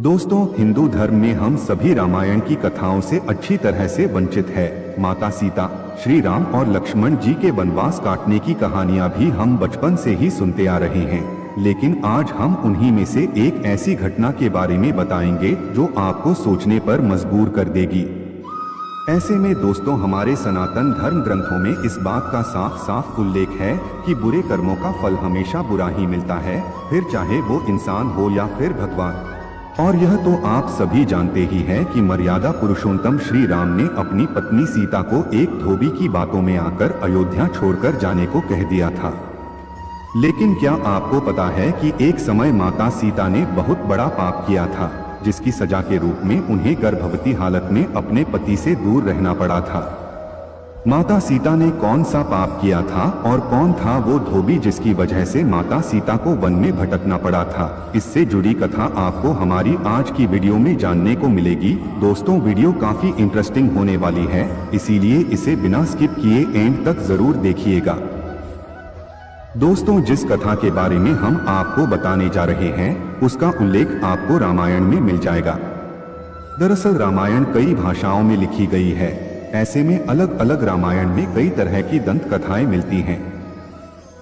दोस्तों, हिंदू धर्म में हम सभी रामायण की कथाओं से अच्छी तरह से वंचित है। माता सीता, श्री राम और लक्ष्मण जी के वनवास काटने की कहानियां भी हम बचपन से ही सुनते आ रहे हैं, लेकिन आज हम उन्हीं में से एक ऐसी घटना के बारे में बताएंगे जो आपको सोचने पर मजबूर कर देगी। ऐसे में दोस्तों, हमारे सनातन धर्म ग्रंथों में इस बात का साफ साफ उल्लेख है कि बुरे कर्मों का फल हमेशा बुरा ही मिलता है, फिर चाहे वो इंसान हो या फिर भगवान। और यह तो आप सभी जानते ही हैं कि मर्यादा पुरुषोत्तम श्री राम ने अपनी पत्नी सीता को एक धोबी की बातों में आकर अयोध्या छोड़कर जाने को कह दिया था। लेकिन क्या आपको पता है कि एक समय माता सीता ने बहुत बड़ा पाप किया था, जिसकी सजा के रूप में उन्हें गर्भवती हालत में अपने पति से दूर रहना पड़ा था। माता सीता ने कौन सा पाप किया था और कौन था वो धोबी जिसकी वजह से माता सीता को वन में भटकना पड़ा था? इससे जुड़ी कथा आपको हमारी आज की वीडियो में जानने को मिलेगी। दोस्तों, वीडियो काफी इंटरेस्टिंग होने वाली है, इसीलिए इसे बिना स्किप किए एंड तक जरूर देखिएगा। दोस्तों, जिस कथा के बारे में हम आपको बताने जा रहे हैं उसका उल्लेख आपको रामायण में मिल जाएगा। दरअसल रामायण कई भाषाओं में लिखी गई है। ऐसे में अलग अलग रामायण में कई तरह की दंत कथाएं मिलती हैं,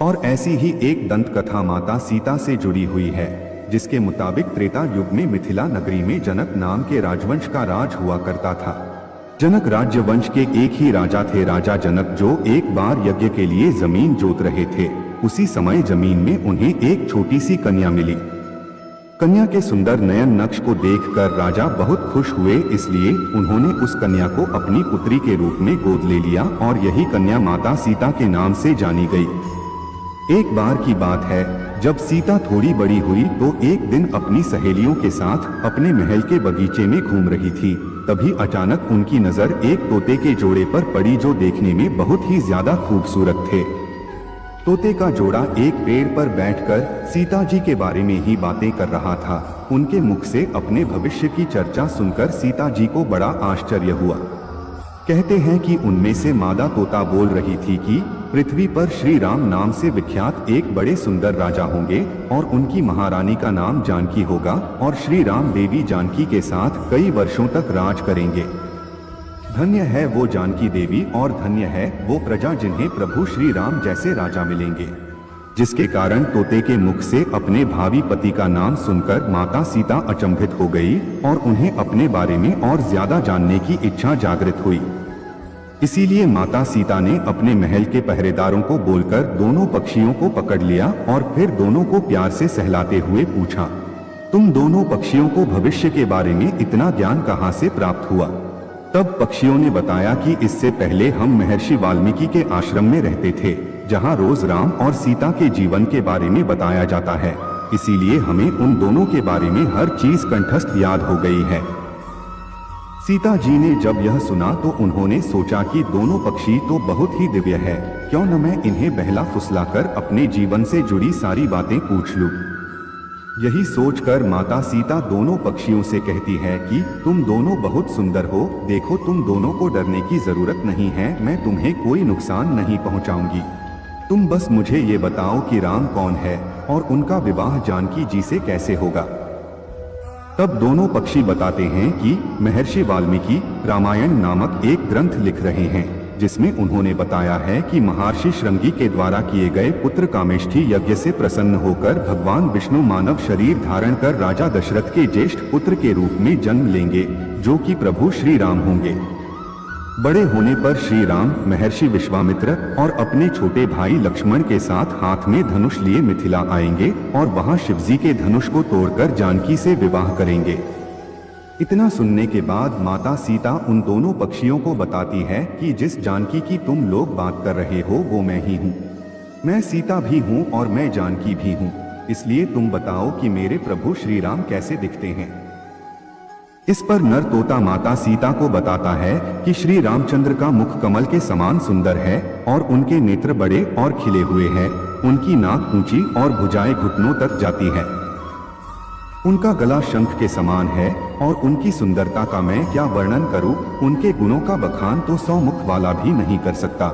और ऐसी ही एक दंत कथा माता सीता से जुड़ी हुई है, जिसके मुताबिक त्रेता युग में मिथिला नगरी में जनक नाम के राजवंश का राज हुआ करता था। जनक राज्य वंश के एक ही राजा थे, राजा जनक, जो एक बार यज्ञ के लिए जमीन जोत रहे थे। उसी समय जमीन में उन्हें एक छोटी सी कन्या मिली। कन्या के सुंदर नयन नक्श को देखकर राजा बहुत खुश हुए, इसलिए उन्होंने उस कन्या को अपनी पुत्री के रूप में गोद ले लिया और यही कन्या माता सीता के नाम से जानी गई। एक बार की बात है, जब सीता थोड़ी बड़ी हुई तो एक दिन अपनी सहेलियों के साथ अपने महल के बगीचे में घूम रही थी। तभी अचानक उनकी नजर एक तोते के जोड़े पर पड़ी, जो देखने में बहुत ही ज्यादा खूबसूरत थे। तोते का जोड़ा एक पेड़ पर बैठकर सीता जी के बारे में ही बातें कर रहा था। उनके मुख से अपने भविष्य की चर्चा सुनकर सीता जी को बड़ा आश्चर्य हुआ। कहते हैं कि उनमें से मादा तोता बोल रही थी कि पृथ्वी पर श्री राम नाम से विख्यात एक बड़े सुंदर राजा होंगे और उनकी महारानी का नाम जानकी होगा, और श्री राम देवी जानकी के साथ कई वर्षों तक राज करेंगे। धन्य है वो जानकी देवी और धन्य है वो प्रजा जिन्हें प्रभु श्री राम जैसे राजा मिलेंगे। जिसके कारण तोते के मुख से अपने भावी पति का नाम सुनकर माता सीता अचंभित हो गई और उन्हें अपने बारे में और ज्यादा जानने की इच्छा जागृत हुई। इसीलिए माता सीता ने अपने महल के पहरेदारों को बोलकर दोनों पक्षियों को पकड़ लिया और फिर दोनों को प्यार से सहलाते हुए पूछा, तुम दोनों पक्षियों को भविष्य के बारे में इतना ज्ञान कहाँ से प्राप्त हुआ? तब पक्षियों ने बताया कि इससे पहले हम महर्षि वाल्मीकि के आश्रम में रहते थे, जहाँ रोज राम और सीता के जीवन के बारे में बताया जाता है। इसीलिए हमें उन दोनों के बारे में हर चीज कंठस्थ याद हो गई है। सीता जी ने जब यह सुना तो उन्होंने सोचा कि दोनों पक्षी तो बहुत ही दिव्य है, क्यों न मैं इन्हें बहला फुसलाकर अपने जीवन से जुड़ी सारी बातें पूछ लूं। यही सोचकर माता सीता दोनों पक्षियों से कहती है कि तुम दोनों बहुत सुंदर हो, देखो तुम दोनों को डरने की जरूरत नहीं है, मैं तुम्हें कोई नुकसान नहीं पहुंचाऊंगी। तुम बस मुझे ये बताओ कि राम कौन है और उनका विवाह जानकी जी से कैसे होगा। तब दोनों पक्षी बताते हैं कि महर्षि वाल्मीकि रामायण नामक एक ग्रंथ लिख रहे हैं, जिसमें उन्होंने बताया है कि महर्षि श्रृंगी के द्वारा किए गए पुत्र कामेष्ठी यज्ञ से प्रसन्न होकर भगवान विष्णु मानव शरीर धारण कर राजा दशरथ के ज्येष्ठ पुत्र के रूप में जन्म लेंगे, जो कि प्रभु श्री राम होंगे। बड़े होने पर श्री राम महर्षि विश्वामित्र और अपने छोटे भाई लक्ष्मण के साथ हाथ में धनुष लिए मिथिला आएंगे और वहां शिवजी के धनुष को तोड़कर जानकी से विवाह करेंगे। इतना सुनने के बाद माता सीता उन दोनों पक्षियों को बताती है कि जिस जानकी की तुम लोग बात कर रहे हो वो मैं ही हूँ। मैं सीता भी हूँ और मैं जानकी भी हूँ, इसलिए तुम बताओ कि मेरे प्रभु श्री राम कैसे दिखते हैं। इस पर नर तोता माता सीता को बताता है कि श्री रामचंद्र का मुख कमल के समान सुंदर है और उनके नेत्र बड़े और खिले हुए हैं। उनकी नाक ऊंची और भुजाएं घुटनों तक जाती है। उनका गला शंख के समान है और उनकी सुंदरता का मैं क्या वर्णन करूं। उनके गुणों का बखान तो 100 मुख वाला भी नहीं कर सकता।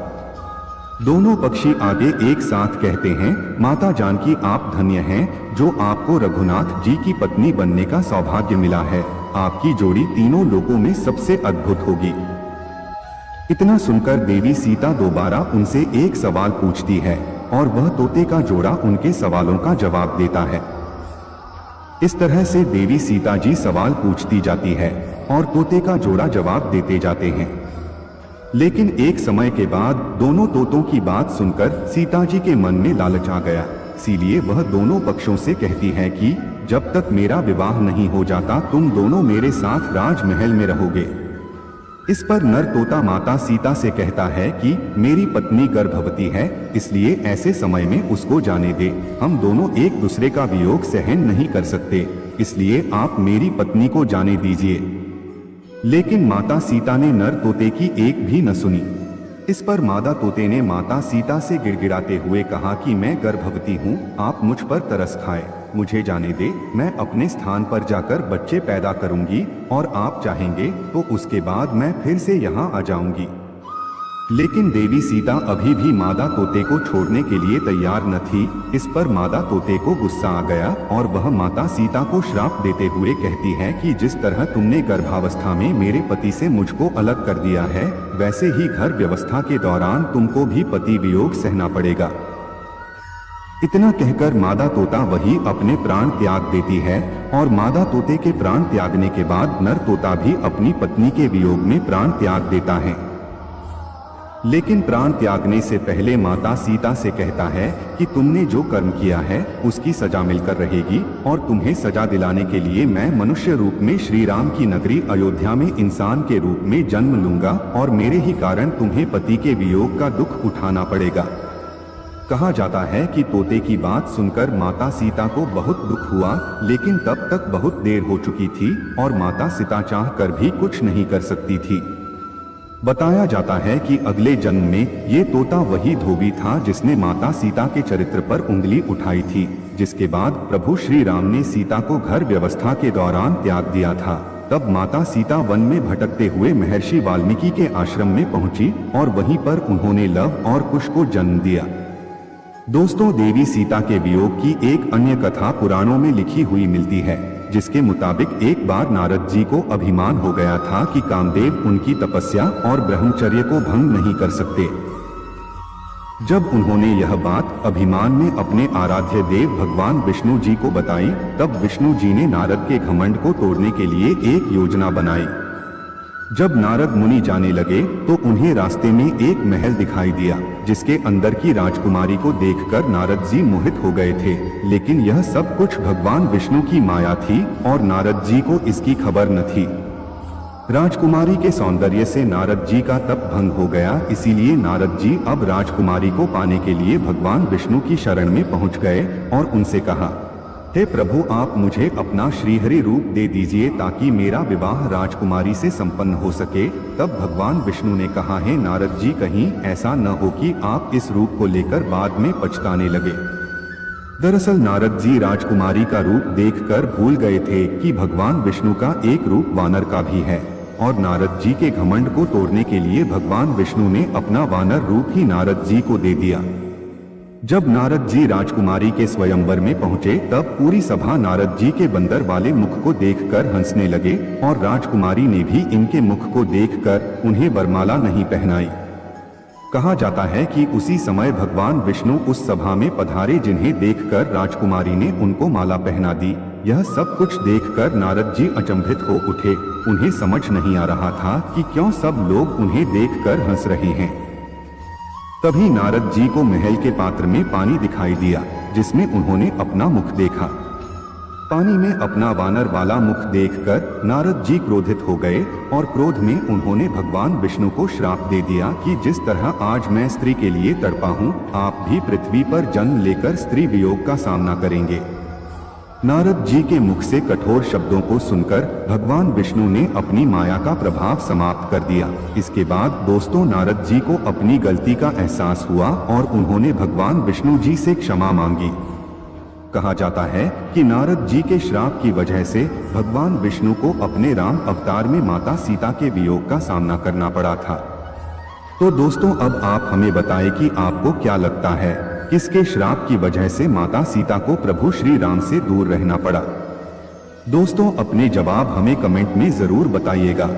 दोनों पक्षी आगे एक साथ कहते हैं, माता जानकी आप धन्य हैं जो आपको रघुनाथ जी की पत्नी बनने का सौभाग्य मिला है। आपकी जोड़ी तीनों लोकों में सबसे अद्भुत होगी। इतना सुनकर देवी सीता दोबारा उनसे एक सवाल पूछती है और वह तोते का जोड़ा उनके सवालों का जवाब देता है। इस तरह से देवी सीता जी सवाल पूछती जाती है और तोते का जोड़ा जवाब देते जाते हैं। लेकिन एक समय के बाद दोनों तोतों की बात सुनकर सीता जी के मन में लालच आ गया। इसीलिए वह दोनों पक्षों से कहती है कि जब तक मेरा विवाह नहीं हो जाता तुम दोनों मेरे साथ राजमहल में रहोगे। इस पर नर तोता माता सीता से कहता है कि मेरी पत्नी गर्भवती है, इसलिए ऐसे समय में उसको जाने दे। हम दोनों एक दूसरे का वियोग सहन नहीं कर सकते, इसलिए आप मेरी पत्नी को जाने दीजिए। लेकिन माता सीता ने नर तोते की एक भी न सुनी। इस पर मादा तोते ने माता सीता से गिड़गिड़ाते हुए कहा कि मैं गर्भवती हूँ, आप मुझ पर तरस खाए, मुझे जाने दे। मैं अपने स्थान पर जाकर बच्चे पैदा करूंगी और आप चाहेंगे तो उसके बाद मैं फिर से यहाँ आ जाऊंगी। लेकिन देवी सीता अभी भी मादा तोते को छोड़ने के लिए तैयार न थी। इस पर मादा तोते को गुस्सा आ गया और वह माता सीता को श्राप देते हुए कहती है कि जिस तरह तुमने गर्भावस्था में मेरे पति से मुझको अलग कर दिया है, वैसे ही घर व्यवस्था के दौरान तुमको भी पति वियोग सहना पड़ेगा। इतना कहकर मादा तोता वही अपने प्राण त्याग देती है और मादा तोते के प्राण त्यागने के बाद नर तोता भी अपनी पत्नी के वियोग में प्राण त्याग देता है। लेकिन प्राण त्यागने से पहले माता सीता से कहता है कि तुमने जो कर्म किया है उसकी सजा मिलकर रहेगी और तुम्हें सजा दिलाने के लिए मैं मनुष्य रूप में श्री राम की नगरी अयोध्या में इंसान के रूप में जन्म लूंगा और मेरे ही कारण तुम्हें पति के वियोग का दुख उठाना पड़ेगा। कहा जाता है कि तोते की बात सुनकर माता सीता को बहुत दुख हुआ, लेकिन तब तक बहुत देर हो चुकी थी और माता सीता चाह कर भी कुछ नहीं कर सकती थी। बताया जाता है कि अगले जन्म में ये तोता वही धोबी था जिसने माता सीता के चरित्र पर उंगली उठाई थी, जिसके बाद प्रभु श्री राम ने सीता को घर व्यवस्था के दौरान त्याग दिया था। तब माता सीता वन में भटकते हुए महर्षि वाल्मीकि के आश्रम में पहुंची और वहीं पर उन्होंने लव और कुश को जन्म दिया। दोस्तों, देवी सीता के वियोग की एक अन्य कथा पुराणों में लिखी हुई मिलती है, जिसके मुताबिक एक बार नारद जी को अभिमान हो गया था कि कामदेव उनकी तपस्या और ब्रह्मचर्य को भंग नहीं कर सकते। जब उन्होंने यह बात अभिमान में अपने आराध्य देव भगवान विष्णु जी को बताई, तब विष्णु जी ने नारद के घमंड को तोड़ने के लिए एक योजना बनाई। जब नारद मुनि जाने लगे तो उन्हें रास्ते में एक महल दिखाई दिया, जिसके अंदर की राजकुमारी को देखकर नारद जी मोहित हो गए थे। लेकिन यह सब कुछ भगवान विष्णु की माया थी और नारद जी को इसकी खबर न थी। राजकुमारी के सौंदर्य से नारद जी का तप भंग हो गया, इसीलिए नारद जी अब राजकुमारी को पाने के लिए भगवान विष्णु की शरण में पहुंच गए और उनसे कहा, हे प्रभु, आप मुझे अपना श्रीहरि रूप दे दीजिए ताकि मेरा विवाह राजकुमारी से संपन्न हो सके। तब भगवान विष्णु ने कहा, हे नारद जी, कहीं ऐसा न हो कि आप इस रूप को लेकर बाद में पछताने लगे। दरअसल नारद जी राजकुमारी का रूप देखकर भूल गए थे कि भगवान विष्णु का एक रूप वानर का भी है और नारद जी के घमंड को तोड़ने के लिए भगवान विष्णु ने अपना वानर रूप ही नारद जी को दे दिया। जब नारद जी राजकुमारी के स्वयंवर में पहुंचे, तब पूरी सभा नारद जी के बंदर वाले मुख को देखकर हंसने लगे और राजकुमारी ने भी इनके मुख को देखकर उन्हें वरमाला नहीं पहनाई। कहा जाता है कि उसी समय भगवान विष्णु उस सभा में पधारे, जिन्हें देखकर राजकुमारी ने उनको माला पहना दी। यह सब कुछ देखकर नारद जी अचंभित हो उठे। उन्हें समझ नहीं आ रहा था कि क्यों सब लोग उन्हें देखकर हंस रहे हैं। तभी नारद जी को महल के पात्र में पानी दिखाई दिया, जिसमें उन्होंने अपना मुख देखा। पानी में अपना वानर वाला मुख देखकर नारद जी क्रोधित हो गए और क्रोध में उन्होंने भगवान विष्णु को श्राप दे दिया कि जिस तरह आज मैं स्त्री के लिए तड़पा हूँ, आप भी पृथ्वी पर जन्म लेकर स्त्री वियोग का सामना करेंगे। नारद जी के मुख से कठोर शब्दों को सुनकर भगवान विष्णु ने अपनी माया का प्रभाव समाप्त कर दिया। इसके बाद दोस्तों, नारद जी को अपनी गलती का एहसास हुआ और उन्होंने भगवान विष्णु जी से क्षमा मांगी। कहा जाता है कि नारद जी के श्राप की वजह से भगवान विष्णु को अपने राम अवतार में माता सीता के वियोग का सामना करना पड़ा था। तो दोस्तों अब आप हमें बताएं कि आपको क्या लगता है, किसके श्राप की वजह से माता सीता को प्रभु श्री राम से दूर रहना पड़ा। दोस्तों अपने जवाब हमें कमेंट में जरूर बताइएगा।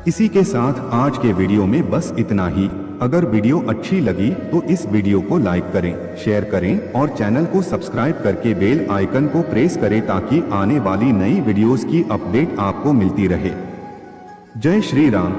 इसी के साथ आज के वीडियो में बस इतना ही। अगर वीडियो अच्छी लगी तो इस वीडियो को लाइक करें, शेयर करें और चैनल को सब्सक्राइब करके बेल आइकन को प्रेस करें ताकि आने वाली नई वीडियोस की अपडेट आपको मिलती रहे। जय श्री राम।